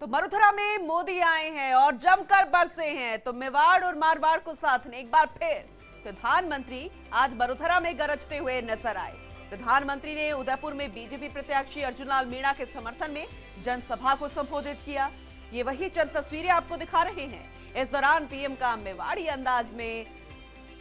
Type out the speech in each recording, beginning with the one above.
तो मरुधरा में मोदी आए हैं और जमकर बरसे हैं, तो मेवाड़ और मारवाड़ को साथ ने एक बार फिर प्रधानमंत्री आज मरुधरा में गरजते हुए नजर आए। प्रधानमंत्री ने उदयपुर में बीजेपी प्रत्याशी अर्जुनलाल मीणा के समर्थन में जनसभा को संबोधित किया। ये वही चंद तस्वीरें आपको दिखा रहे हैं। इस दौरान पीएम का मेवाड़ी अंदाज में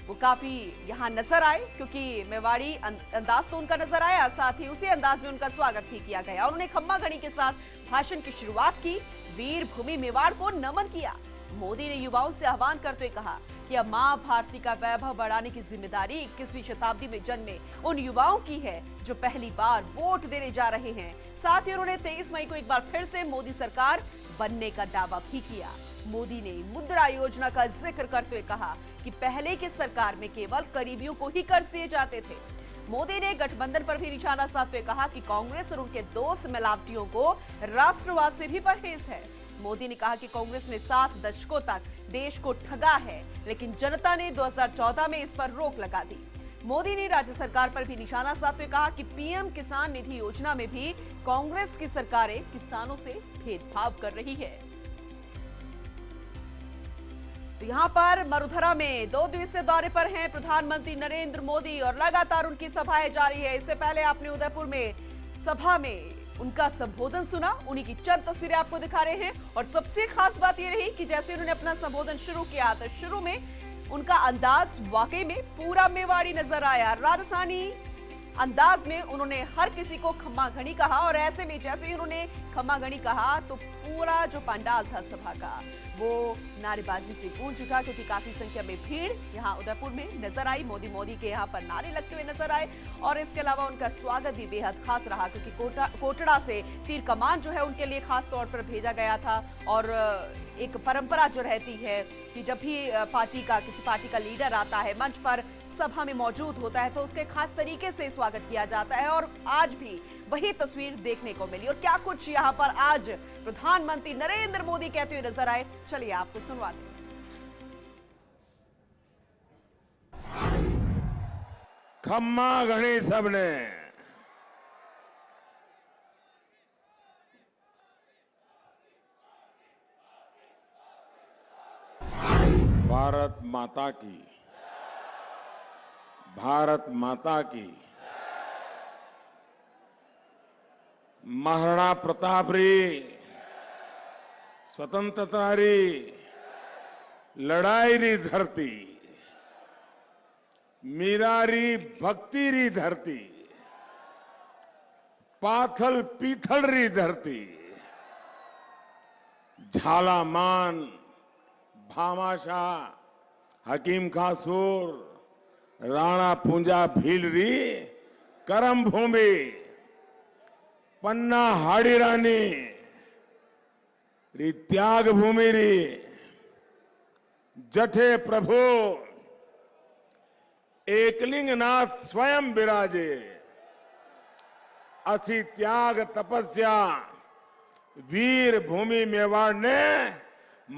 वो काफी यहां नजर आए, क्योंकि मेवाड़ी अंदाज तो उनका नजर आया, साथ ही उसी अंदाज में उनका स्वागत भी किया गया और उन्हें खम्मा घड़ी के साथ भाषण की शुरुआत की। वीर भूमि मेवाड़ को नमन किया। मोदी ने युवाओं से आह्वान करते हुए कहा कि अब मां भारती का वैभव बढ़ाने की जिम्मेदारी 21वीं शताब्दी में जन्मे उन युवाओं की है जो पहली बार वोट देने जा रहे हैं। साथ ही उन्होंने 23 मई को एक बार फिर से मोदी सरकार बनने का दावा भी किया। मोदी ने मुद्रा योजना का जिक्र करते हुए कहा कि पहले की सरकार में केवल करीबियों को ही कर्ज दिए जाते थे। मोदी ने गठबंधन पर भी निशाना साधते हुए कहा कि कांग्रेस और उनके दोस्त मिलावटियों को राष्ट्रवाद से भी परहेज है। मोदी ने कहा कि कांग्रेस ने 7 दशकों तक देश को ठगा है, लेकिन जनता ने 2014 में इस पर रोक लगा दी। मोदी ने राज्य सरकार पर भी निशाना साधते हुए कहा कि पीएम किसान निधि योजना में भी कांग्रेस की सरकारें किसानों से भेदभाव कर रही है। तो यहाँ पर मरुधरा में 2 दिवसीय दौरे पर हैं प्रधानमंत्री नरेंद्र मोदी और लगातार उनकी सभाएं जारी है। इससे पहले आपने उदयपुर में सभा में उनका संबोधन सुना, उन्हीं की चंद तस्वीरें आपको दिखा रहे हैं। और सबसे खास बात यह रही कि जैसे उन्होंने अपना संबोधन शुरू किया तो शुरू में उनका अंदाज वाकई में पूरा मेवाड़ी नजर आया। राजस्थानी अंदाज में उन्होंने हर किसी को खम्मा घड़ी कहा और ऐसे में जैसे ही उन्होंने खम्मा घड़ी कहा तो पूरा जो पंडाल था सभा का वो नारेबाजी से गूंज उठा, क्योंकि काफी संख्या में भीड़ यहाँ उदयपुर में नजर आई। मोदी मोदी के यहाँ पर नारे लगते हुए नजर आए और इसके अलावा उनका स्वागत भी बेहद खास रहा, क्योंकि कोटड़ा से तीर कमान जो है उनके लिए खास तौर पर भेजा गया था। और एक परंपरा जो रहती है कि जब भी किसी पार्टी का लीडर आता है मंच पर सभा में मौजूद होता है तो उसके खास तरीके से स्वागत किया जाता है, और आज भी वही तस्वीर देखने को मिली। और क्या कुछ यहाँ पर आज प्रधानमंत्री नरेंद्र मोदी कहते हुए नजर आए, चलिए आपको सुनवाते हैं। खम्मा घड़ी सबने भारत माता की, भारत माता की। महाराणा प्रताप री स्वतंत्रता री लड़ाई री धरती, मीरा री भक्ति री धरती, पाथल पीथल री धरती, झालामान भामाशाह हकीम खासूर राणा पूंजा भील री करम भूमि, पन्ना हाड़ी रानी री त्याग भूमि री जठे प्रभु एकलिंगनाथ स्वयं विराजे, असी त्याग तपस्या वीर भूमि मेवाड़ ने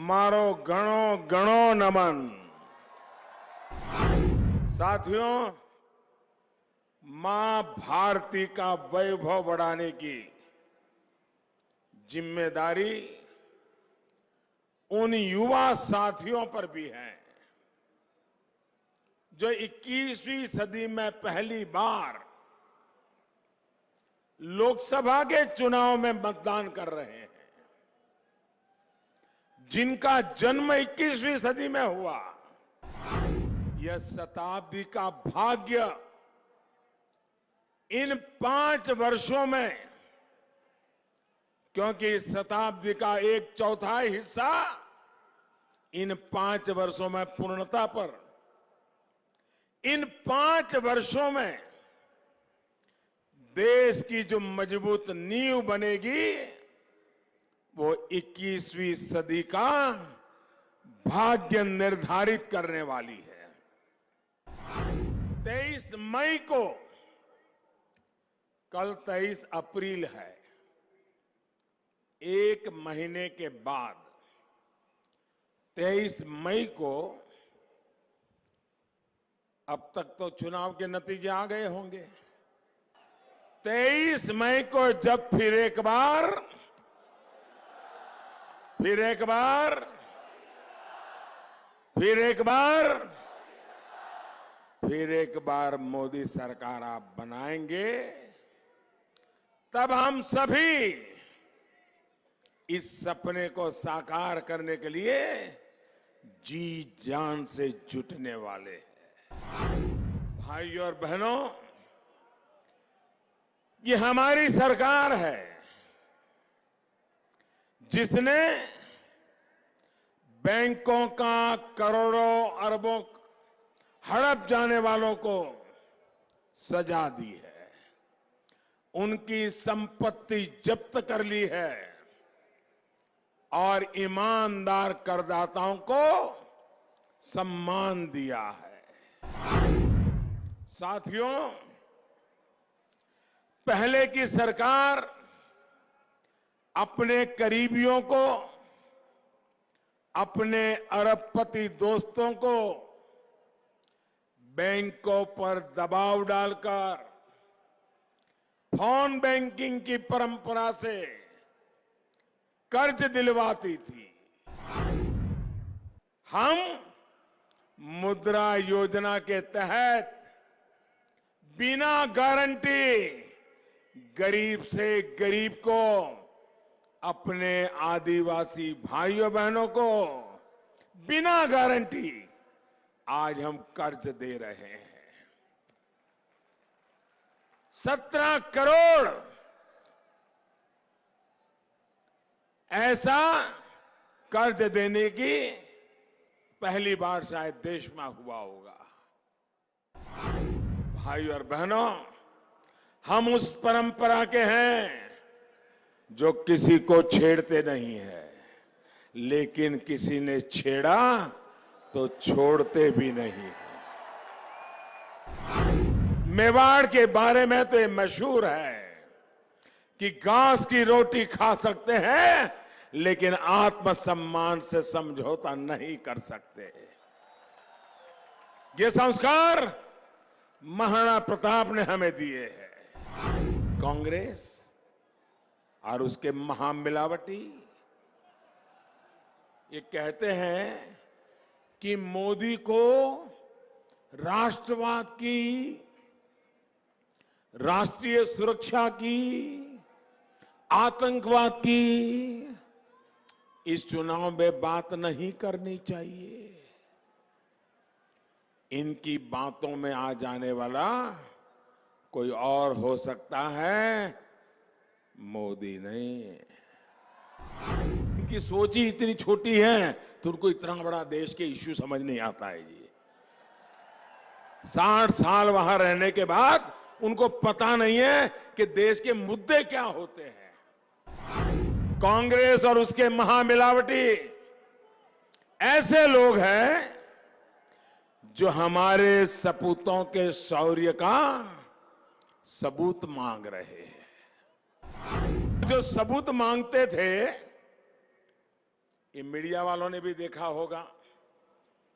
मारो गणो गणो नमन। साथियों, मां भारती का वैभव बढ़ाने की जिम्मेदारी उन युवा साथियों पर भी है जो 21वीं सदी में पहली बार लोकसभा के चुनाव में मतदान कर रहे हैं, जिनका जन्म 21वीं सदी में हुआ। यह शताब्दी का भाग्य इन 5 वर्षों में, क्योंकि शताब्दी का 1/4 हिस्सा इन 5 वर्षों में पूर्णता पर, इन 5 वर्षों में देश की जो मजबूत नींव बनेगी वो 21वीं सदी का भाग्य निर्धारित करने वाली है। 23 मई को, कल 23 अप्रैल है, 1 महीने के बाद 23 मई को, अब तक तो चुनाव के नतीजे आ गए होंगे, 23 मई को जब फिर एक बार फिर एक बार, फिर एक बार, फिर एक बार मोदी सरकार आप बनाएंगे, तब हम सभी इस सपने को साकार करने के लिए जी जान से जुटने वाले हैं। भाइयों और बहनों, ये हमारी सरकार है जिसने बैंकों का करोड़ों अरबों हड़प जाने वालों को सजा दी है, उनकी संपत्ति जब्त कर ली है और ईमानदार करदाताओं को सम्मान दिया है। साथियों, पहले की सरकार अपने करीबियों को, अपने अरबपति दोस्तों को बैंकों पर दबाव डालकर फोन बैंकिंग की परंपरा से कर्ज दिलवाती थी। हम मुद्रा योजना के तहत बिना गारंटी गरीब से गरीब को, अपने आदिवासी भाइयों बहनों को बिना गारंटी आज हम कर्ज दे रहे हैं। 17 करोड़ ऐसा कर्ज देने की पहली बार शायद देश में हुआ होगा। भाइयों और बहनों, हम उस परंपरा के हैं जो किसी को छेड़ते नहीं है, लेकिन किसी ने छेड़ा तो छोड़ते भी नहीं। मेवाड़ के बारे में तो ये मशहूर है कि घास की रोटी खा सकते हैं लेकिन आत्मसम्मान से समझौता नहीं कर सकते। ये संस्कार महाराणा प्रताप ने हमें दिए हैं। कांग्रेस और उसके महामिलावटी ये कहते हैं कि मोदी को राष्ट्रवाद की, राष्ट्रीय सुरक्षा की, आतंकवाद की इस चुनाव में बात नहीं करनी चाहिए। इनकी बातों में आ जाने वाला कोई और हो सकता है, मोदी नहीं। इनकी सोच ही इतनी छोटी है तो उनको इतना बड़ा देश के इश्यू समझ नहीं आता है जी। 60 साल वहां रहने के बाद उनको पता नहीं है कि देश के मुद्दे क्या होते हैं। कांग्रेस और उसके महामिलावटी ऐसे लोग हैं जो हमारे सपूतों के शौर्य का सबूत मांग रहे हैं। जो सबूत मांगते थे, ये मीडिया वालों ने भी देखा होगा,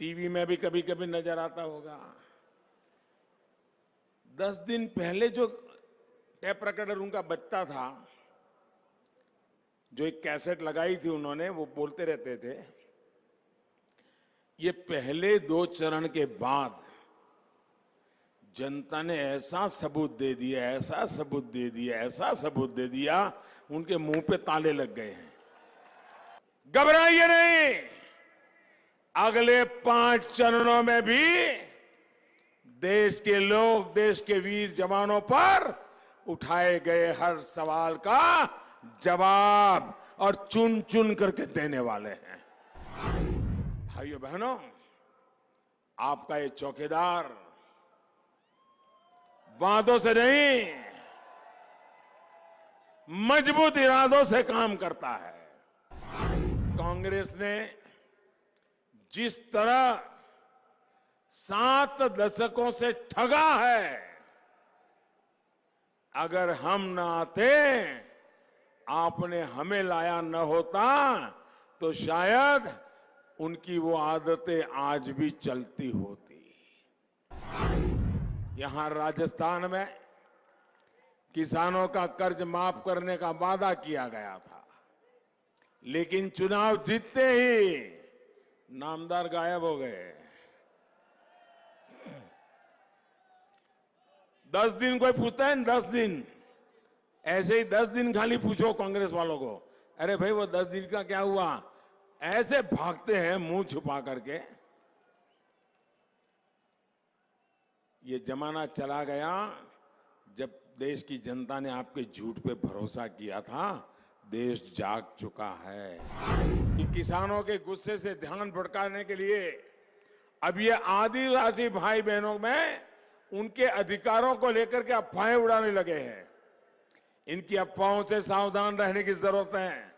टीवी में भी कभी कभी नजर आता होगा। 10 दिन पहले जो टेप रिकॉर्डर उनका बजता था, जो एक कैसेट लगाई थी उन्होंने, वो बोलते रहते थे, ये पहले 2 चरण के बाद जनता ने ऐसा सबूत दे दिया, ऐसा सबूत दे दिया, ऐसा सबूत दे दिया, उनके मुंह पे ताले लग गए हैं। घबराइए नहीं, अगले 5 चरणों में भी देश के लोग, देश के वीर जवानों पर उठाए गए हर सवाल का जवाब और चुन चुन करके देने वाले हैं। भाइयों बहनों, आपका ये चौकीदार वादों से नहीं, मजबूत इरादों से काम करता है। कांग्रेस ने जिस तरह 7 दशकों से ठगा है, अगर हम न आते, आपने हमें लाया न होता, तो शायद उनकी वो आदतें आज भी चलती होती। यहां राजस्थान में किसानों का कर्ज माफ करने का वादा किया गया था, लेकिन चुनाव जीतते ही नामदार गायब हो गए। 10 दिन कोई पूछता है न, 10 दिन ऐसे ही 10 दिन खाली पूछो कांग्रेस वालों को, अरे भाई वो 10 दिन का क्या हुआ, ऐसे भागते हैं मुंह छुपा करके। ये जमाना चला गया जब देश की जनता ने आपके झूठ पे भरोसा किया था। देश जाग चुका है। कि किसानों के गुस्से से ध्यान भटकाने के लिए अब ये आदिवासी भाई बहनों में उनके अधिकारों को लेकर के अफवाहें उड़ाने लगे हैं। इनकी अफवाहों से सावधान रहने की जरूरत है।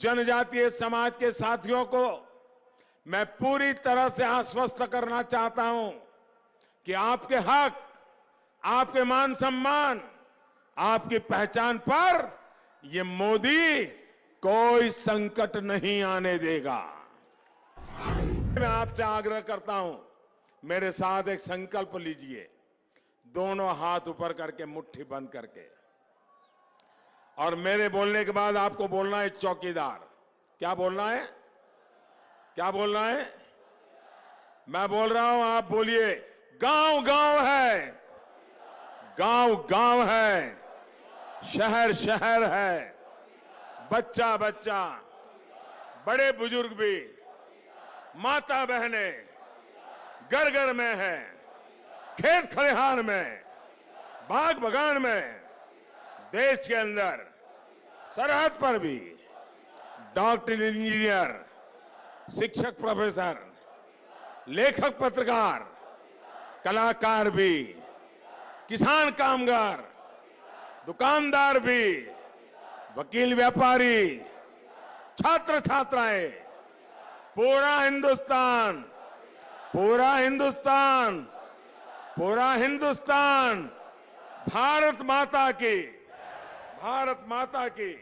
जनजातीय समाज के साथियों को मैं पूरी तरह से आश्वस्त करना चाहता हूं कि आपके हक, आपके मान सम्मान, आपकी पहचान पर ये मोदी कोई संकट नहीं आने देगा। मैं आपसे आग्रह करता हूं, मेरे साथ एक संकल्प लीजिए, दोनों हाथ ऊपर करके मुट्ठी बंद करके, और मेरे बोलने के बाद आपको बोलना है चौकीदार। क्या बोलना है? क्या बोलना है? मैं बोल रहा हूं, आप बोलिए, गांव गांव है, गांव गांव है, शहर शहर है, बच्चा बच्चा, बड़े बुजुर्ग भी, माता बहने घर घर में है, खेत खलिहान में, बाग बगान में, देश के अंदर, सरहद पर भी, डॉक्टर, इंजीनियर, शिक्षक, प्रोफेसर, लेखक, पत्रकार, कलाकार भी, किसान, कामगार, दुकानदार भी, वकील, व्यापारी, छात्र छात्राएं, पूरा हिंदुस्तान, पूरा हिंदुस्तान, पूरा हिंदुस्तान भारत माता की, भारत माता की